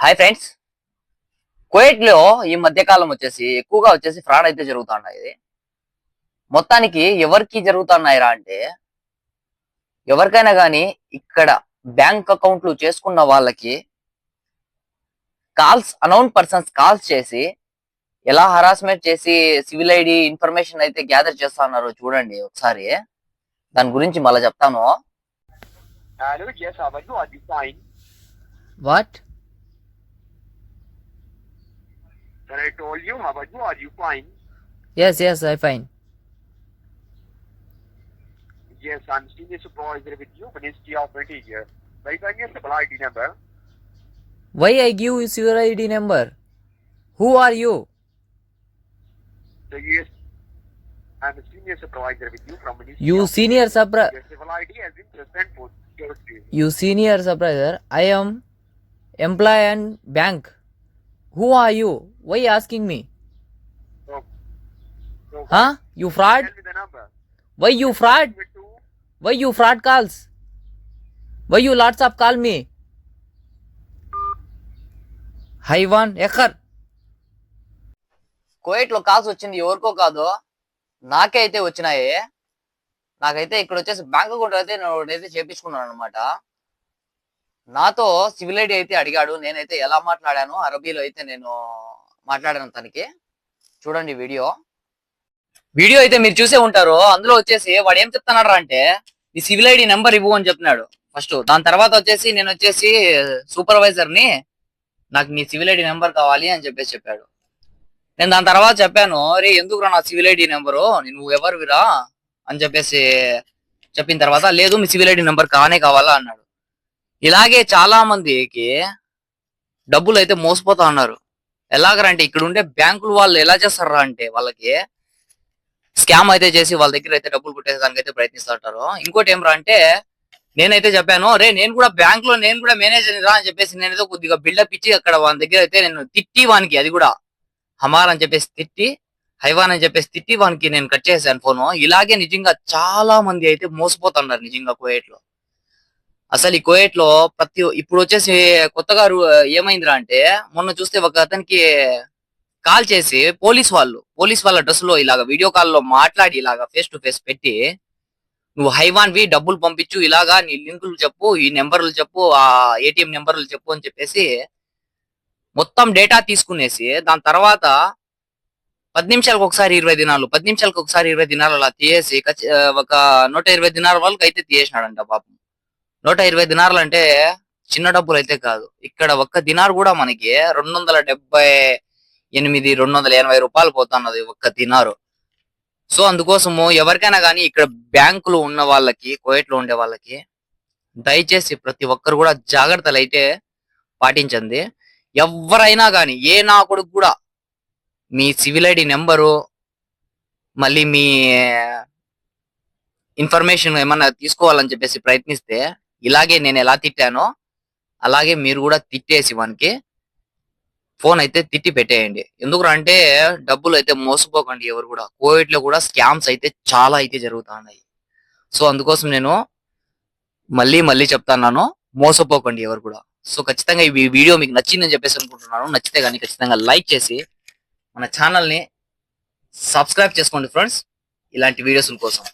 Hi friends. Kuwait లో ఈ మధ్య కాలం ఎక్కువగా ఫ్రాడ్ అయితే జరుగుతున్నాయి. మొత్తానికి ఎవరికి జరుగుతున్నాయిరా అంటే ఎవరికైనా గానీ ఇక్కడ బ్యాంక్ అకౌంట్లు చేసుకున్న వాళ్ళకి అన్నోన్ పర్సన్స్ కాల్స్ చేసి ఎలా హరాస్మెంట్ చేసి సివిల్ ఐడి ఇన్ఫర్మేషన్ అయితే గ్యాదర్ చేస్తున్నారు చూడండి ఒకసారి. దాని గురించి మళ్ళీ చెప్తాను. What? When I told you, how about you? Are you fine? Yes, I fine. Yes, I'm senior supervisor with you, Ministry of Interior. Verifying your supply ID number. Why I give you your ID number? Who are you? So yes, I'm a senior supervisor with you from Ministry You of senior Your civil ID has been suspended for security. You senior supervisor. I am employee and bank. Who are you? Why asking me? So Huh? You fraud? tell me the number. Why you fraud? With two, Why you fraud calls? Why you lots of call me? Haywan Ekar. Kuwait లో calls వచ్చింది ఎవరికో కాదు, నాకే అయితే వచ్చినాయి. నాకైతే ఇక్కడ bank account అయితే నేను చేపించుకున్నాను అనమాట. నాతో సివిల్ ఐడి అయితే అడిగాడు. నేనైతే ఎలా మాట్లాడాను, అరబీలో అయితే నేను మాట్లాడాను తనకి. చూడండి వీడియో అయితే మీరు చూసే ఉంటారు. అందులో వాడు ఏం చెప్తున్నాడు అంటే ఈ సివిల్ ఐడి నెంబర్ ఇవ్వు అని చెప్తున్నాడు ఫస్ట్. దాని తర్వాత నేను సూపర్వైజర్ ని, నాకు నీ సివిల్ ఐడి నెంబర్ కావాలి అని చెప్పాడు. నేను దాని తర్వాత చెప్పాను, రే ఎందుకురా నా సివిల్ ఐడి నెంబరు, నువ్వు ఎవరివిరా అని చెప్పిన తర్వాత, లేదు మీ సివిల్ ఐడి నెంబర్ కావాలా అన్నాడు. ఇలాగే చాలా మందికి డబ్బులు అయితే మోసపోతా ఉన్నారు. ఎలాగరంటే ఇక్కడ ఉండే బ్యాంకులు వాళ్ళు ఎలా చేస్తారా అంటే వాళ్ళకి స్కామ్ అయితే చేసి వాళ్ళ దగ్గర అయితే డబ్బులు కొట్టేదానికి అయితే ప్రయత్నిస్తూ ఉంటారు. ఇంకోటి ఏమరా అంటే నేనైతే చెప్పాను, రే నేను కూడా బ్యాంక్ లో నేను కూడా మేనేజర్ రా అని నేనైతే కొద్దిగా బిల్డప్ ఇచ్చి అక్కడ వాళ్ళ దగ్గర అయితే నేను తిట్టి వానికి, అది కూడా హమార్ అని తిట్టి, హైవాన్ అని తిట్టి వానికి నేను కట్ చేశాను ఫోను. ఇలాగే నిజంగా చాలా మంది అయితే మోసపోతున్నారు నిజంగా కువైట్ లో. అసలు ఈ కువైట్ లో ఇప్పుడు కొత్తగా ఏమైందిరా అంటే, మొన్న చూస్తే ఒక అతనికి కాల్ చేసి పోలీస్ వాళ్ళ డ్రెస్ లో ఇలాగా వీడియో కాల్ లో మాట్లాడి ఇలాగా ఫేస్ టు ఫేస్ పెట్టి, నువ్వు హైవాన్ వి డబ్బులు పంపించు, ఇలాగా నీ లింకులు చెప్పు, ఈ నెంబర్లు చెప్పు, ఆ ఏటీఎం నెంబర్లు చెప్పు అని మొత్తం డేటా తీసుకునేసి దాని తర్వాత 10 నిమిషాలకు ఒకసారి 20 దినాలు, 10 నిమిషాలకు ఒకసారి 20 దినాలు అలా తీసేసి ఒక 120 దినాల వాళ్ళకి అయితే తీసేసినాడంట పాపం. 120 దినార్లు అంటే చిన్న డబ్బులు అయితే కాదు. ఇక్కడ ఒక్క దినార్ కూడా మనకి 278 280 రూపాయలు పోతున్నది ఒక్క దినారు. సో అందుకోసము ఎవరికైనా కానీ ఇక్కడ బ్యాంకులు ఉన్న వాళ్ళకి, కువైట్ లో ఉండే వాళ్ళకి దయచేసి ప్రతి ఒక్కరు కూడా జాగ్రత్తలు అయితే పాటించండి. ఎవరైనా కానీ నా కొడుకు కూడా మీ సివిల్ ఐడి నెంబరు మళ్ళీ మీ ఇన్ఫర్మేషన్ ఏమన్నా తీసుకోవాలని ప్రయత్నిస్తే, ఇలాగే నేను ఎలా తిట్టానో అలాగే మీరు కూడా తిట్టేసి వానికి ఫోన్ అయితే తిట్టి పెట్టేయండి. ఎందుకంటే డబ్బులు అయితే మోసపోకండి ఎవరు కూడా. కోవిడ్ లో కూడా స్కామ్స్ అయితే చాలా అయితే జరుగుతున్నాయి. సో అందుకోసం నేను మళ్ళీ చెప్తాను, మోసపోకండి ఎవరు కూడా. సో ఖచ్చితంగా ఈ వీడియో మీకు నచ్చిందని అనుకుంటున్నాను. నచ్చితే కానీ ఖచ్చితంగా లైక్ చేసి మన ఛానల్ ని సబ్స్క్రైబ్ చేసుకోండి ఫ్రెండ్స్, ఇలాంటి వీడియోస్ కోసం.